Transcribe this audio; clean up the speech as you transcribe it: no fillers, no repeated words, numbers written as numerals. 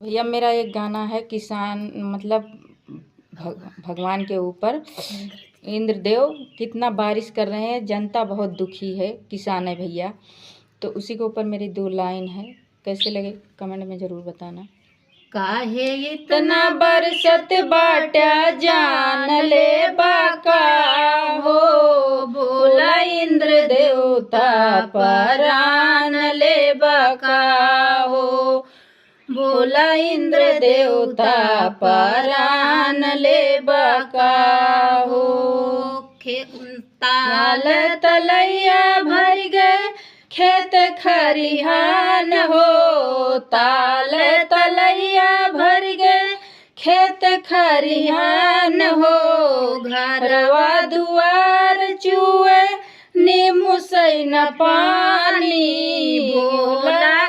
भैया मेरा एक गाना है किसान मतलब भगवान के ऊपर। इंद्रदेव कितना बारिश कर रहे हैं, जनता बहुत दुखी है, किसान है भैया। तो उसी के ऊपर मेरी 2 लाइन है, कैसे लगे कमेंट में ज़रूर बताना। काहे इतना बरसत बाटा जान ले बाका हो, बोला इंद्र देवता परान ले बाका हो, बोला इंद्र देवता परान ले बाका हो। ताल तलैया भर गए खेत खरिहान हो, ताल तलैया भर गए खेत खरिहान हो, घरवा दुआर चुए नीमू सैन पानी, बोला